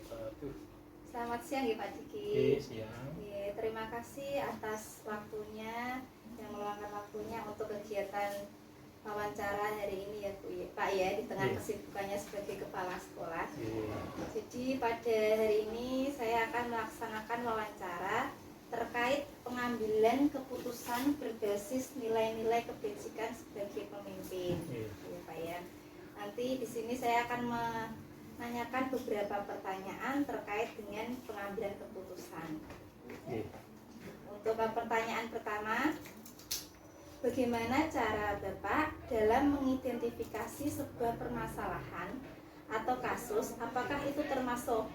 wabarakatuh. Selamat siang ya Pak Diki. Oke, siang. Ya, terima kasih atas waktunya yang meluangkan waktunya untuk kegiatan wawancara hari ini ya Bu Pak ya, di tengah kesibukannya sebagai kepala sekolah. Jadi pada hari ini saya akan melaksanakan wawancara terkait pengambilan keputusan berbasis nilai-nilai kebajikan sebagai pemimpin. Ya Pak ya. Nanti di sini saya akan menanyakan beberapa pertanyaan terkait dengan pengambilan keputusan. Untuk pertanyaan pertama, bagaimana cara Bapak dalam mengidentifikasi sebuah permasalahan atau kasus? Apakah itu termasuk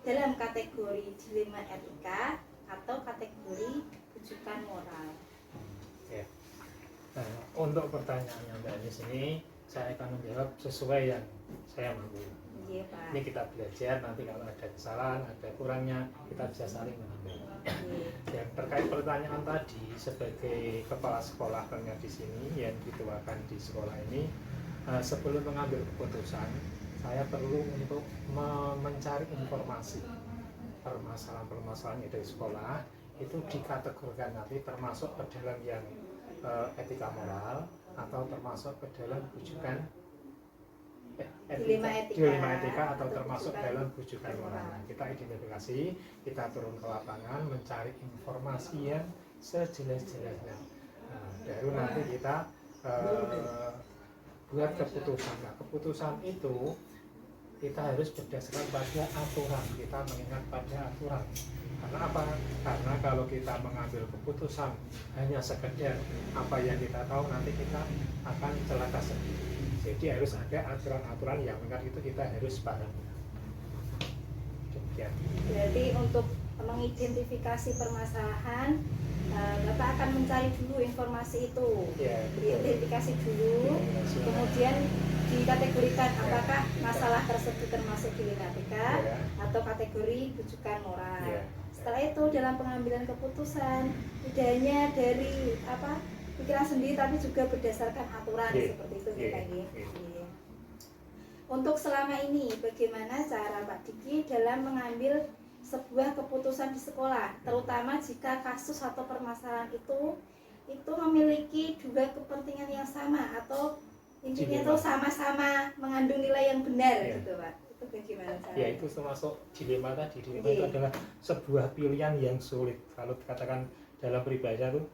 dalam kategori dilema etika atau kategori rujukan moral? Ya. Nah, untuk pertanyaannya Mbak Anis ini, saya akan menjawab sesuai yang saya mampu. Iya, Pak. Ini kita belajar, nanti kalau ada kesalahan, ada kurangnya, kita bisa saling mengambil. Yang terkait pertanyaan tadi, sebagai kepala sekolah ternyata di sini yang dituakan di sekolah ini, sebelum mengambil keputusan, saya perlu untuk mencari informasi permasalahan-permasalahan dari sekolah itu dikategorikan nanti termasuk ke dalam yang etika moral atau termasuk ke dalam rujukan dilema etika atau termasuk dalam rujukan moral. Kita identifikasi, kita turun ke lapangan mencari informasi yang sejelas-jelasnya. Baru nanti kita buat keputusan. Nah, keputusan itu kita harus berdasarkan pada aturan, kita mengingat pada aturan. Karena apa? Karena kalau kita mengambil keputusan hanya sekedar apa yang kita tahu, nanti kita akan celaka sendiri. Jadi harus ada aturan-aturan yang mengingat itu kita harus paham. Demikian. Berarti untuk mengidentifikasi permasalahan, Bapak akan mencari dulu informasi itu, diidentifikasi dulu, kemudian dikategorikan apakah masalah tersebut termasuk dilema etika atau kategori rujukan moral. Setelah itu dalam pengambilan keputusan tidak hanya dari pikiran sendiri tapi juga berdasarkan aturan seperti itu kita ini. Untuk selama ini bagaimana cara Pak Diki dalam mengambil sebuah keputusan di sekolah, terutama jika kasus atau permasalahan itu memiliki dua kepentingan yang sama atau intinya itu sama-sama mengandung nilai yang benar gitu Pak. Itu bagaimana caranya? Ya, itu termasuk dilema tadi. Dilema itu adalah sebuah pilihan yang sulit. Kalau dikatakan dalam peribahasa itu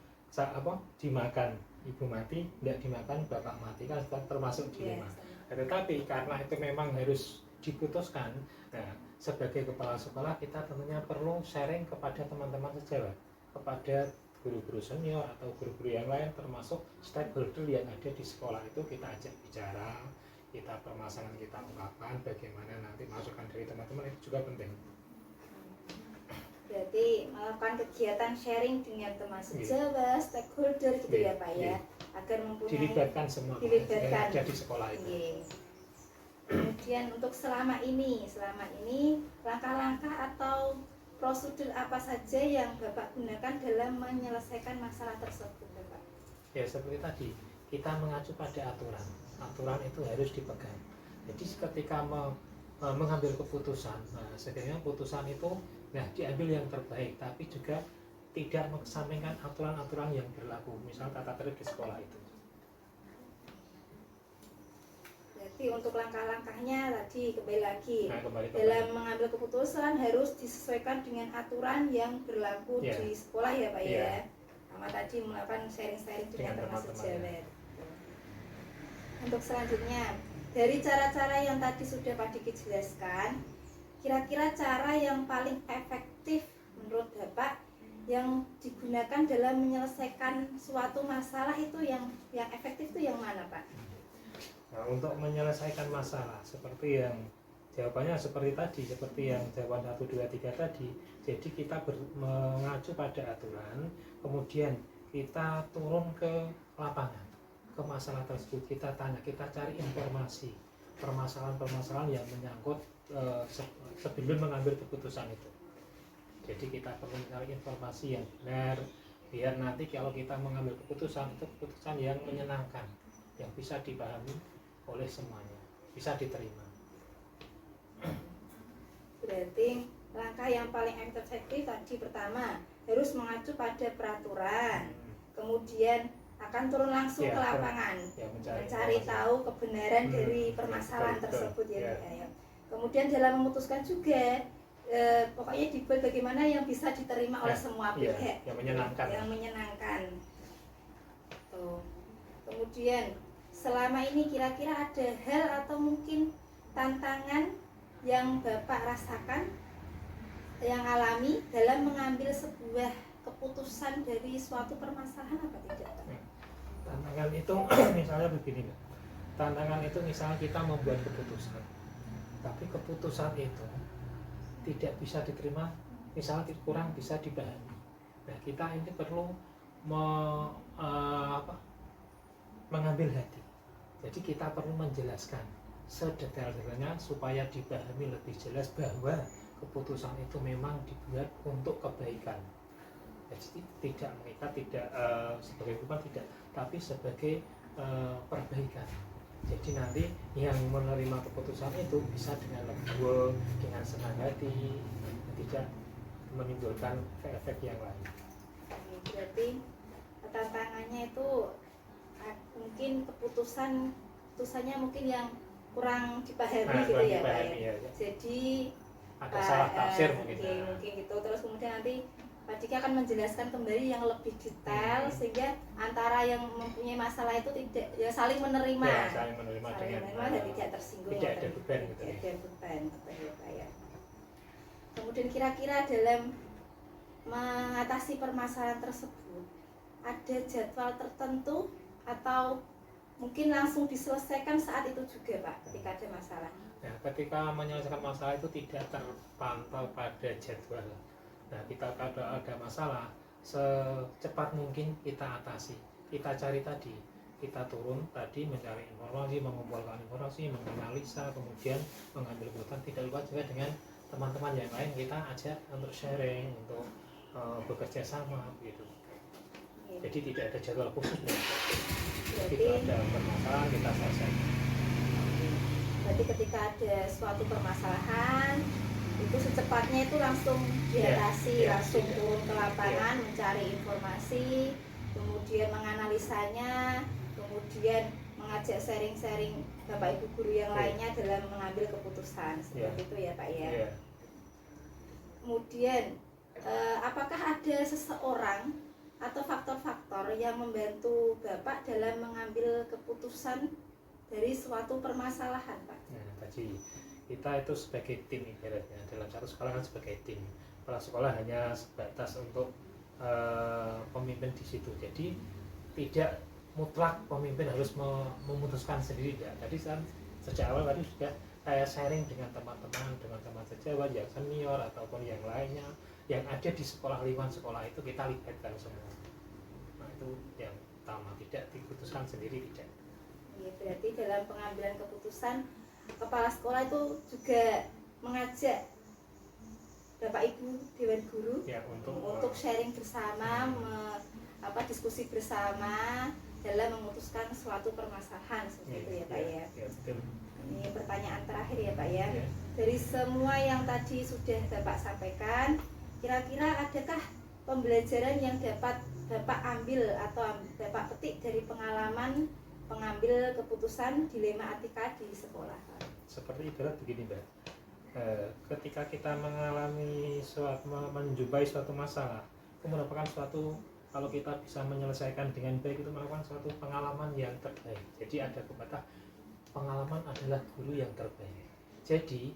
dimakan ibu mati, tidak dimakan bapak mati, kan termasuk dilema. Tetapi karena itu memang harus diputuskan, nah, sebagai kepala sekolah kita tentunya perlu sharing kepada teman-teman sejawat, kepada guru-guru senior atau guru-guru yang lain, termasuk stakeholder yang ada di sekolah itu kita ajak bicara, kita permasalahan, kita ungkapkan, bagaimana nanti masukan dari teman-teman itu juga penting. Berarti melakukan kegiatan sharing dengan teman sejawat, stakeholder gitu ya Pak ya, agar mempunyai dilibatkan semua yang ada di sekolah itu. Kemudian untuk selama ini langkah-langkah atau prosedur apa saja yang Bapak gunakan dalam menyelesaikan masalah tersebut Bapak? Ya seperti tadi, kita mengacu pada aturan. Aturan itu harus dipegang. Jadi ketika mengambil keputusan, nah sebenarnya keputusan itu diambil yang terbaik, tapi juga tidak mengesampingkan aturan-aturan yang berlaku, misalnya tata tertib di sekolah itu. Jadi untuk langkah-langkahnya tadi kembali lagi dalam mengambil keputusan harus disesuaikan dengan aturan yang berlaku di sekolah ya Pak ya. Sama tadi melakukan sharing-sharing dengan teman sejawat. Untuk selanjutnya, dari cara-cara yang tadi sudah Pak Diki jelaskan, kira-kira cara yang paling efektif menurut Bapak yang digunakan dalam menyelesaikan suatu masalah itu yang efektif itu yang mana Pak? Nah, untuk menyelesaikan masalah seperti yang jawabannya seperti tadi, seperti yang jawaban 1, 2, 3 tadi. Jadi kita mengacu pada aturan, kemudian kita turun ke lapangan, ke masalah tersebut, kita tanya, kita cari informasi permasalahan-permasalahan yang menyangkut sebelum mengambil keputusan itu. Jadi kita perlu mencari informasi yang benar, biar nanti kalau kita mengambil keputusan itu keputusan yang menyenangkan, yang bisa dipahami oleh semuanya, bisa diterima. Berarti langkah yang paling efektif tadi pertama harus mengacu pada peraturan, kemudian akan turun langsung Ya, ke lapangan, ya, mencari tahu kebenaran dari permasalahan tersebut ya. Kemudian dalam memutuskan juga pokoknya dibuat bagaimana yang bisa diterima oleh semua pihak, yang menyenangkan. Tuh. Kemudian selama ini kira-kira ada hal atau mungkin tantangan yang Bapak rasakan, yang alami dalam mengambil sebuah keputusan dari suatu permasalahan apa tidak? Tantangan itu misalnya begini, tantangan itu misalnya kita membuat keputusan, tapi keputusan itu tidak bisa diterima, misalnya kurang bisa dipahami. Nah, kita ini perlu mengambil hati. Jadi kita perlu menjelaskan sedetail-detailnya supaya dipahami lebih jelas bahwa keputusan itu memang dibuat untuk kebaikan. Jadi tidak mengikat, tidak sebagai hukuman, tidak, tapi sebagai perbaikan. Jadi nanti yang menerima keputusan itu bisa dengan legowo, dengan senang hati, tidak menimbulkan efek yang lain. Berarti tantangannya itu mungkin keputusannya mungkin yang kurang dipahami gitu ya Pak ya. Jadi ada salah tafsir mungkin gitu. Terus kemudian nanti Pak Diki akan menjelaskan kembali yang lebih detail sehingga antara yang mempunyai masalah itu tidak ya saling menerima dan tidak tersinggung, tidak ada beban gitu ya. Kemudian kira-kira dalam mengatasi permasalahan tersebut ada jadwal tertentu atau mungkin langsung diselesaikan saat itu juga Pak ketika ada masalah? Nah, ketika menyelesaikan masalah itu tidak terpantau pada jadwal. Nah, kita kalau ada masalah secepat mungkin kita atasi. Kita cari tadi, kita turun tadi mencari informasi, mengumpulkan informasi, menganalisa, kemudian mengambil keputusan. Tidak lupa juga dengan teman-teman yang lain kita ajak untuk sharing, untuk bekerja sama gitu. Jadi tidak ada jadwal khusus. Begitu ada permasalahan kita selesaikan. Berarti ketika ada suatu permasalahan itu secepatnya itu langsung diatasi, langsung turun ke lapangan, mencari informasi, kemudian menganalisanya, kemudian mengajak sharing-sharing Bapak Ibu guru yang lainnya dalam mengambil keputusan seperti itu ya Pak ya. Kemudian apakah ada seseorang atau faktor-faktor yang membantu Bapak dalam mengambil keputusan dari suatu permasalahan Pak? Nah, tadi kita itu sebagai tim ibaratnya, dalam satu sekolah kan sebagai tim. Kepala sekolah hanya sebatas untuk pemimpin di situ. Jadi tidak mutlak pemimpin harus memutuskan sendiri. Tadi sejak awal tadi sudah saya sharing dengan teman-teman sejawat yang senior ataupun yang lainnya yang ada di sekolah, lingkungan sekolah itu kita libatkan semua. Nah, itu yang pertama, tidak diputuskan sendiri, tidak. Ya, berarti dalam pengambilan keputusan kepala sekolah itu juga mengajak Bapak Ibu Dewan Guru ya, untuk sharing bersama, diskusi bersama dalam memutuskan suatu permasalahan seperti itu ya Pak ya. Ini pertanyaan terakhir ya Pak ya. Dari semua yang tadi sudah Bapak sampaikan, kira-kira adakah pembelajaran yang dapat Bapak ambil atau Bapak petik dari pengalaman pengambil keputusan dilema etika di sekolah? Seperti ibarat begini Mbak, ketika kita menjumpai suatu masalah, itu merupakan suatu, kalau kita bisa menyelesaikan dengan baik, itu merupakan suatu pengalaman yang terbaik. Jadi ada pepatah, pengalaman adalah guru yang terbaik. Jadi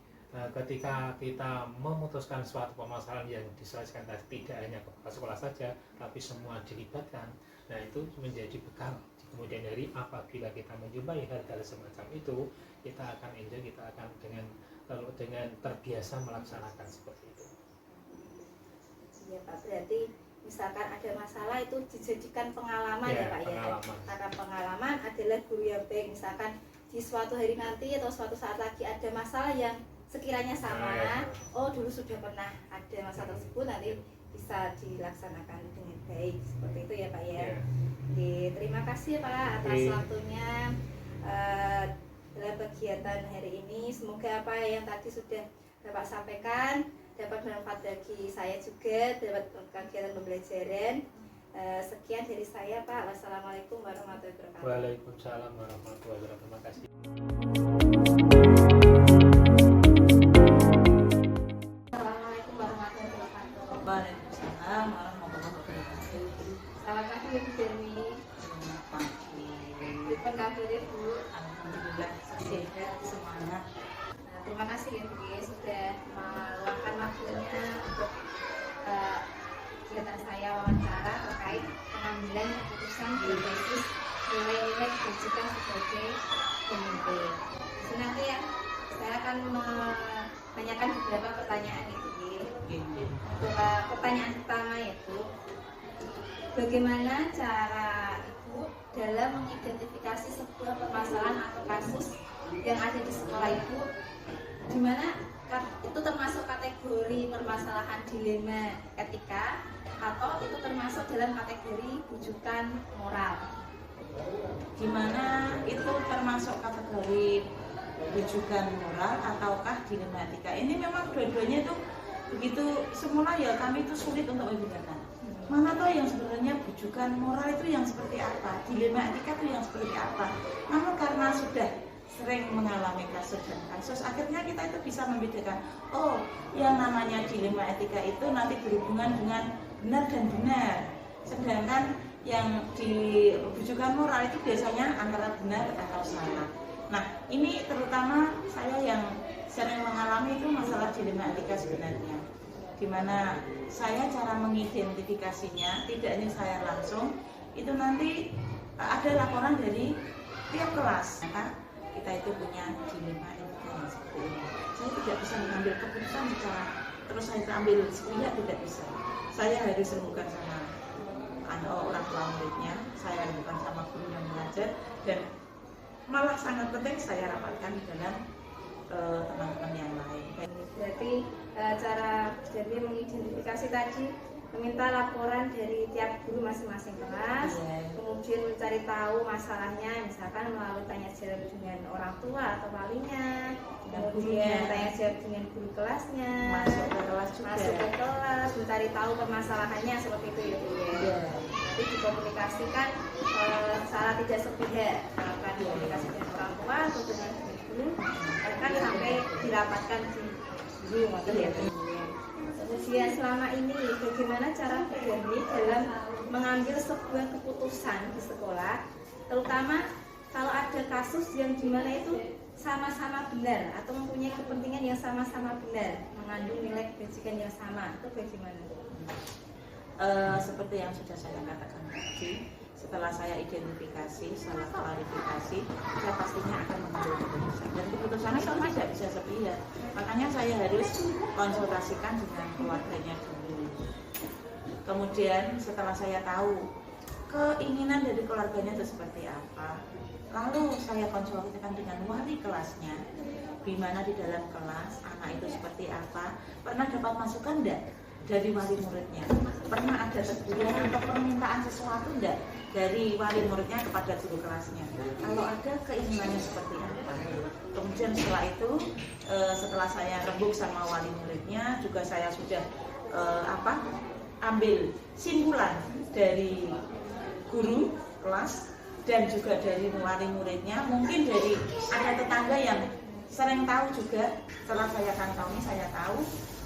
ketika kita memutuskan suatu permasalahan yang diselesaikan tadi, tidak hanya kepala sekolah saja, tapi semua dilibatkan. Nah, itu menjadi bekal kemudian hari apabila kita menjumpai hal-hal semacam itu, kita akan enjoy, kita akan dengan terbiasa melaksanakan seperti itu. Iya Pak, berarti misalkan ada masalah itu dijadikan pengalaman ya Pak ya. Karena pengalaman adalah guru yang baik. Misalkan di suatu hari nanti atau suatu saat lagi ada masalah yang sekiranya sama, oh dulu sudah pernah ada masalah tersebut, nanti bisa dilaksanakan dengan baik seperti itu ya Pak ya. Terima kasih ya Pak atas waktunya dalam kegiatan hari ini. Semoga apa yang tadi sudah Bapak sampaikan dapat bermanfaat bagi saya juga, dapat kegiatan pembelajaran. Sekian dari saya, Pak. Wassalamualaikum warahmatullahi wabarakatuh. Waalaikumsalam warahmatullahi wabarakatuh. Terima kasih. Assalamualaikum warahmatullahi wabarakatuh. Waalaikumsalam warahmatullahi wabarakatuh. Selamat pagi Ibu Jermi. Selamat pagi. Apa kabar Ibu? Alhamdulillah sehat semangat. Nah, terima kasih ya Bu ya, sudah meluangkan waktunya untuk kegiatan saya wawancara terkait pengambilan keputusan berbasis nilai-nilai kebajikan sebagai pemimpin. Jadi nanti ya saya akan menanyakan beberapa pertanyaan itu ya. Untuk pertanyaan pertama yaitu bagaimana cara Ibu dalam mengidentifikasi sebuah permasalahan atau kasus yang ada di sekolah Ibu, di mana itu termasuk kategori permasalahan dilema etika atau itu termasuk dalam kategori rujukan moral? Di mana itu termasuk kategori rujukan moral ataukah dilema etika? Ini memang dua-duanya itu begitu semula ya kami itu sulit untuk membedakan. Mana tahu yang sebenarnya rujukan moral itu yang seperti apa, dilema etika itu yang seperti apa. Namun karena sudah sering mengalami kasus dan kasus, akhirnya kita itu bisa membedakan. Oh, yang namanya dilema etika itu nanti berhubungan dengan benar dan benar. Sedangkan yang di rujukan moral itu biasanya antara benar atau salah. Nah, ini terutama saya yang sering mengalami itu masalah dilema etika sebenarnya. Di mana saya cara mengidentifikasinya tidak hanya saya langsung, itu nanti ada laporan dari tiap kelas. Maka kita itu punya dilema etika yang seperti ini. Saya tidak bisa mengambil keputusan secara terus saya ambil sepihak, tidak bisa. Saya harus rembukan sama orang tua muridnya, saya rembukan sama guru yang mengajar, dan malah sangat penting saya rapatkan di dalam teman-teman yang lain. Berarti cara jadi mengidentifikasi tadi meminta laporan dari tiap guru masing-masing kelas, kemudian mencari tahu masalahnya, misalkan melalui tanya jawab dengan orang tua atau walinya, kemudian tanya jawab dengan guru kelasnya, masuk ke kelas, mencari tahu permasalahannya seperti itu ya Bu ya. Nanti dikomunikasikan secara tidak sepihak, melakukan komunikasi dengan orang tua atau dengan guru, akan sampai dirapatkan di guru gitu ya Bu. Kemudian selama ini bagaimana cara Bu Jermi dalam mengambil sebuah keputusan di sekolah, terutama kalau ada kasus yang dimana itu sama-sama benar atau mempunyai kepentingan yang sama-sama benar, mengandung nilai kebajikan yang sama, itu bagaimana? Seperti yang sudah saya katakan tadi, setelah saya identifikasi, saya klarifikasi, saya pastinya akan mengambil keputusan. Dan keputusan itu tidak bisa sepihak. Makanya saya harus konsultasikan dengan keluarganya dulu. Kemudian setelah saya tahu keinginan dari keluarganya itu seperti apa, lalu saya konsultasikan dengan wali kelasnya, di mana di dalam kelas anak itu seperti apa, pernah dapat masukan enggak dari wali muridnya, pernah ada teguran atau permintaan sesuatu enggak dari wali muridnya kepada guru kelasnya. Kalau ada keinginannya seperti apa. Kemudian setelah itu, setelah saya rembuk sama wali muridnya, juga saya sudah ambil simpulan dari guru kelas dan juga dari wali muridnya. Mungkin dari ada tetangga yang sering tahu juga. Setelah saya kantongi, saya tahu,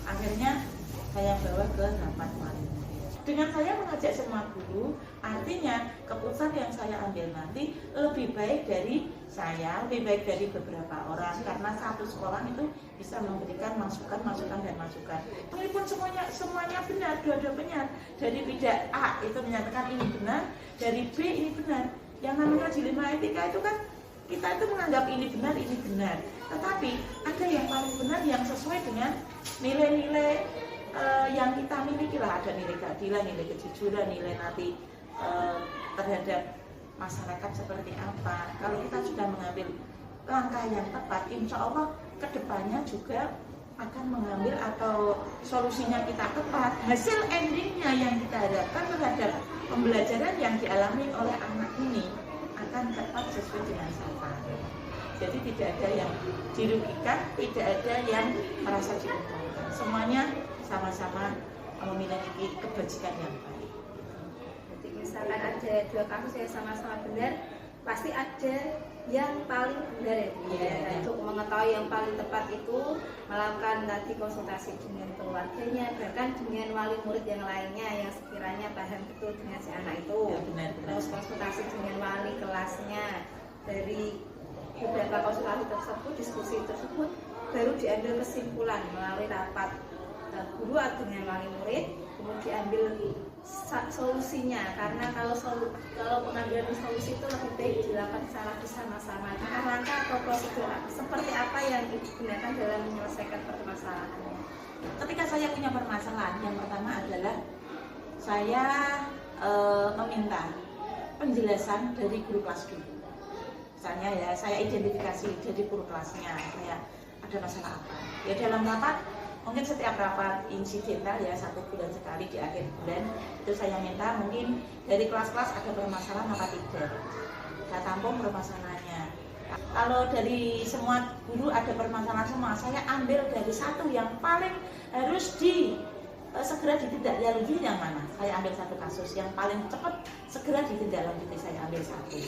akhirnya saya bawa ke rapat wali murid. Dengan saya mengajak semua guru, artinya keputusan yang saya ambil nanti lebih baik dari saya, lebih baik dari beberapa orang, karena satu sekolah itu bisa memberikan masukan dan masukan. Meskipun semuanya benar, dua-dua benar. Dari bidak A itu menyatakan ini benar, dari B ini benar. Yang namanya dilema etika itu kan kita itu menganggap ini benar. Tetapi ada yang paling benar yang sesuai dengan nilai-nilai yang kita miliki lah, ada nilai keadilan, nilai kejujuran, nilai nanti terhadap masyarakat seperti apa. Kalau kita sudah mengambil langkah yang tepat, insya Allah kedepannya juga akan mengambil atau solusinya kita tepat. Hasil endingnya yang kita harapkan terhadap pembelajaran yang dialami oleh anak ini akan tepat sesuai dengan sasaran. Jadi tidak ada yang dirugikan, tidak ada yang merasa diuntungkan. Semuanya sama-sama memiliki kebajikan yang baik. Jadi misalkan ada dua kasus yang sama-sama benar, pasti ada yang paling benar ya Bu. Iya. Untuk mengetahui yang paling tepat itu melakukan tadi konsultasi dengan keluarganya, bahkan dengan wali murid yang lainnya yang sekiranya paham betul dengan si anak itu. Ya, benar-benar. Terus konsultasi dengan wali kelasnya. Dari beberapa konsultasi tersebut, diskusi tersebut baru diambil kesimpulan melalui rapat guru dengan wali murid, kemudian diambil solusinya. Karena kalau pengambilan solusi itu lebih baik dilakukan secara bersama-sama. Langkah atau prosedur seperti apa yang digunakan dalam menyelesaikan permasalahannya. Ketika saya punya permasalahan, yang pertama adalah saya meminta penjelasan dari guru kelas dulu. Misalnya ya, saya identifikasi dari guru kelasnya, saya ada masalah apa. Ya dalam rapat, mungkin setiap rapat insidental ya 1 bulan sekali di akhir bulan, itu saya minta mungkin dari kelas-kelas ada permasalahan apa tidak. Saya tampung permasalahannya. Kalau dari semua guru ada permasalahan semua, saya ambil dari satu yang paling harus segera ditindaklanjuti yang mana. Saya ambil satu kasus yang paling cepat segera ditindaklanjuti, saya ambil satu.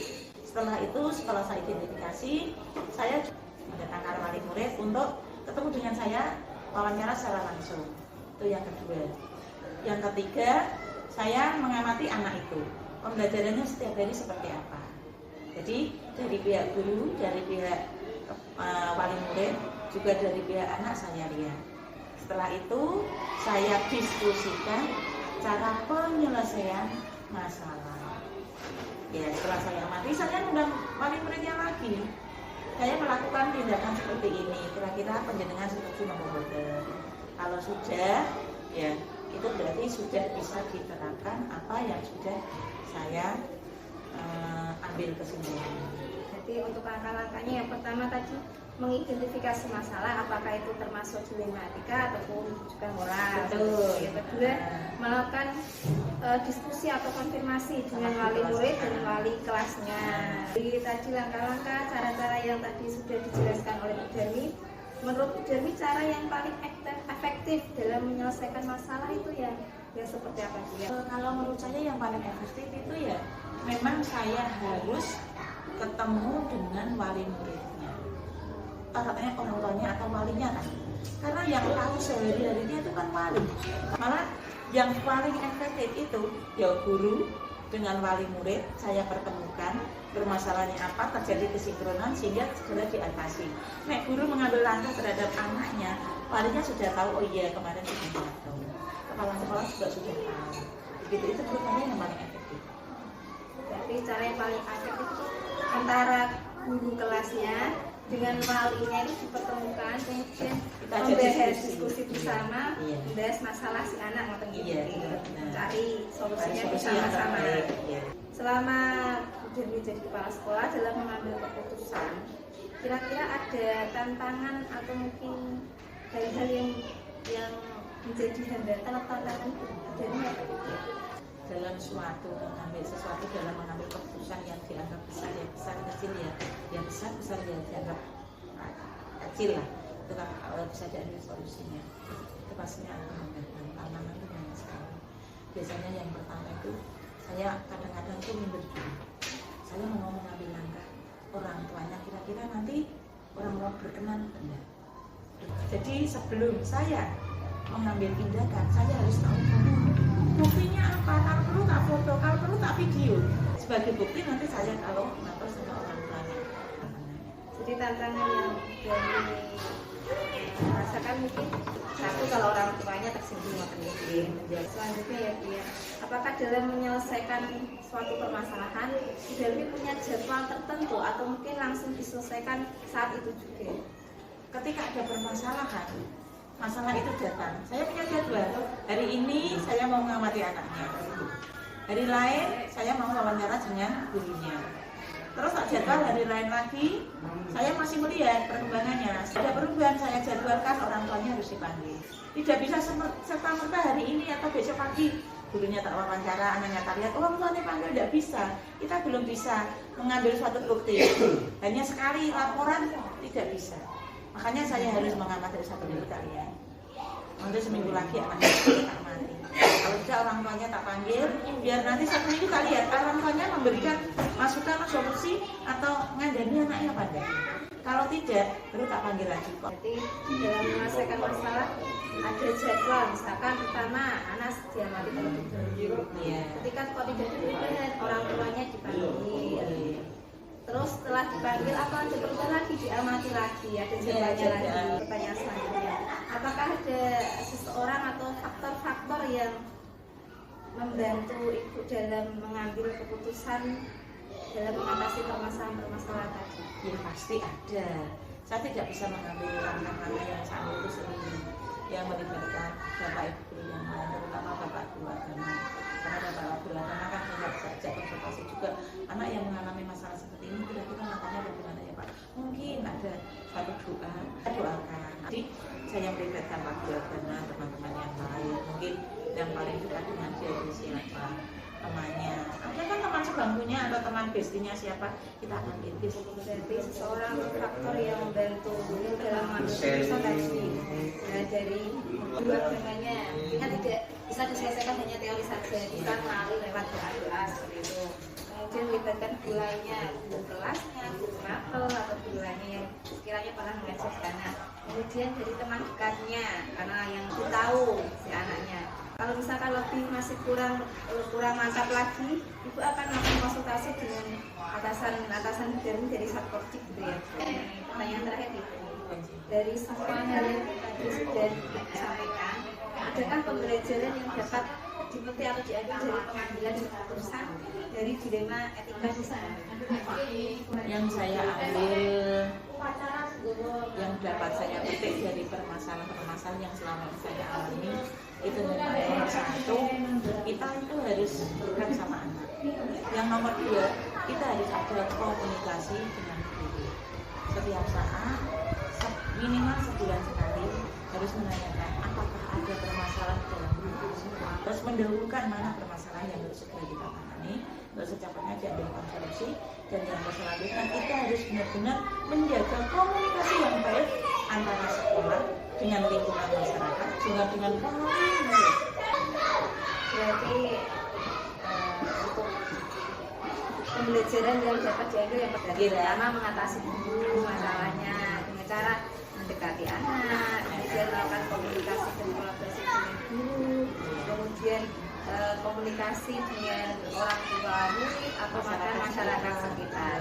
Setelah itu, setelah saya identifikasi, saya mendatangkan wali murid untuk ketemu dengan saya, wawancara secara langsung. Itu yang kedua. Yang ketiga, saya mengamati anak itu. Pembelajarannya setiap hari seperti apa. Jadi dari pihak guru, dari pihak wali murid, juga dari pihak anak saya lihat. Setelah itu, saya diskusikan cara penyelesaian masalah. Ya, setelah saya amati, saya undang wali muridnya lagi. Saya melakukan tindakan seperti ini. Kira-kira panjenengan setuju mengobati. Kalau sudah, ya itu berarti sudah bisa diterapkan apa yang sudah saya ambil kesimpulan. Jadi untuk langkah-langkahnya yang pertama tadi mengidentifikasi masalah, apakah itu termasuk dilematika ataupun juga moral. Betul. Yang kedua melakukan diskusi atau konfirmasi dengan wali murid dan wali kelasnya. Jadi tadi langkah-langkah, cara-cara yang tadi sudah dijelaskan oleh Bu Darmi. Menurut Bu Darmi, cara yang paling efektif dalam menyelesaikan masalah itu ya seperti apa sih? Kalau menurut saya yang paling efektif itu ya memang saya harus ketemu dengan wali muridnya. Katanya orang tuanya atau walinya kan. Karena yang tahu sehari-harinya itu kan wali. Malah yang paling efektif itu ya guru dengan wali murid, saya pertemukan permasalahannya apa, terjadi kesinkronan sehingga segera diatasi. Nek guru mengambil langkah terhadap anaknya, walinya sudah tahu, oh iya kemarin sudah tahu. Kepala sekolah juga sudah tahu. Begitu itu menurut yang paling efektif. Berarti cara yang paling efektif itu antara guru kelasnya dengan walinya itu dipertemukan, kemudian membahas diskusi bersama, membahas masalah si anak atau cari solusinya bersama-sama. Selama jadi kepala sekolah dalam mengambil keputusan, kira-kira ada tantangan atau mungkin hal-hal yang menjadi hambatan atau tantangan dari dalam mengambil sesuatu, dalam mengambil keputusan yang dianggap besar ya besar, kecil ya besar ya dianggap kecil lah, itu kan bisa diambil solusinya. Itu pastinya ada hambatan, tantangan itu banyak sekali. Biasanya yang pertama itu saya kadang-kadang tuh minder dulu. Saya mau mengambil langkah, orang tuanya kira-kira nanti orang mau berkenan enggak. Jadi sebelum saya mengambil tindakan, saya harus tahu buktinya apa, kalau perlu tak foto, kalau perlu tak video. Sebagai bukti nanti saya kalau atau sama orang tuanya. Jadi tantangan yang rasakan mungkin satu, kalau orang tuanya tersinggung mungkin. Selanjutnya ya, apakah dalam menyelesaikan suatu permasalahan sudah punya jadwal tertentu atau mungkin langsung diselesaikan saat itu juga? Ketika ada permasalahan, masalah itu datang, saya punya jadwal. Hari ini saya mau mengamati anaknya, hari lain saya mau wawancara dengan gurunya. Terus tak jadwal hari lain lagi, saya masih melihat perkembangannya. Ada perubahan, saya jadwalkan orang tuanya harus dipanggil. Tidak bisa serta-merta hari ini atau besok pagi gurunya tak wawancara, anaknya tak lihat, orang tuanya panggil, tidak bisa. Kita belum bisa mengambil suatu bukti. Hanya sekali laporan tidak bisa. Makanya saya harus mengamati satu minggu kalian. Nanti seminggu lagi anaknya tak mati. Kalau tidak orang tuanya tak panggil, biar nanti 1 minggu kalian orang tuanya memberikan masukan solusi atau ngandani anaknya pada. Kalau tidak, baru tak panggil lagi kok. Jadi dalam menyelesaikan masalah ada jadwal, misalkan pertama anak dia mati terlebih dahulu. Iya. Ketika kok tidak diberikan, orang tuanya dipanggil. Terus setelah dipanggil apa ada perintah lagi diamati lagi, ada jadwalnya lagi. Pertanyaan selanjutnya, apakah ada seseorang atau faktor-faktor yang membantu ibu dalam mengambil keputusan dalam mengatasi permasalahan-permasalahan tadi? Ya pasti ada. Saya tidak bisa mengambil langkah-langkah yang saat itu sendiri yang melibatkan bapak ibu guru yang lain, terutama bapak guru agama. Karena bapak guru agama kan tidak saja konsultasi juga anak yang mengalami masalah seperti ini. Kira-kira langkahnya bagaimana ya Pak? Mungkin ada suatu doakan. Jadi saya melibatkan pak guru agama, teman-teman yang lain. Mungkin yang paling dekat dengan dia itu siapa? Temannya, ada kan teman sebangkunya atau teman bestinya siapa, kita akan pilih. Jadi seorang faktor yang membantu dalam mengambil keputusan tadi, nah dari guru agamanya kan tidak bisa diselesaikan hanya teori saja, bisa melalui lewat doa-doa seperti itu. Kemudian melibatkan guru lainnya, guru kelasnya, guru mapel atau guru lainnya yang sekiranya pernah mengajar di sana. Kemudian dari teman dekatnya, karena yang tahu si anaknya. Kalau misalkan lebih masih kurang mantap lagi, ibu akan melakukan konsultasi dengan atasan dari Satpordik gitu ya. Pertanyaan terakhir itu, dari semua hal yang tadi sudah disampaikan, adakah pembelajaran yang dapat dipetik atau diambil dari pengambilan keputusan dari dilema etika di sana? Yang saya ambil, yang dapat saya petik dari permasalahan yang selama ini saya alami, itu nomor 1, kita itu harus dekat sama anak. Yang nomor 2, kita harus ada komunikasi dengan guru. Setiap saat, minimal sebulan sekali, harus menanyakan apakah ada permasalahan dalam hidup. Terus mendahulukan mana permasalahan yang harus segera kita tangani, terus secepatnya diambilkan solusi. Dan yang selanjutnya kita harus benar-benar menjaga komunikasi yang baik antara sekolah dengan lingkungan masyarakat, juga dengan pengelola. Berarti untuk pembelajaran yang dapat diambil yang pertama mengatasi dulu masalahnya dengan cara mendekati anak, kemudian melakukan komunikasi dan kolaborasi dengan guru, kemudian komunikasi dengan orang tua murid atau masyarakat sekitar.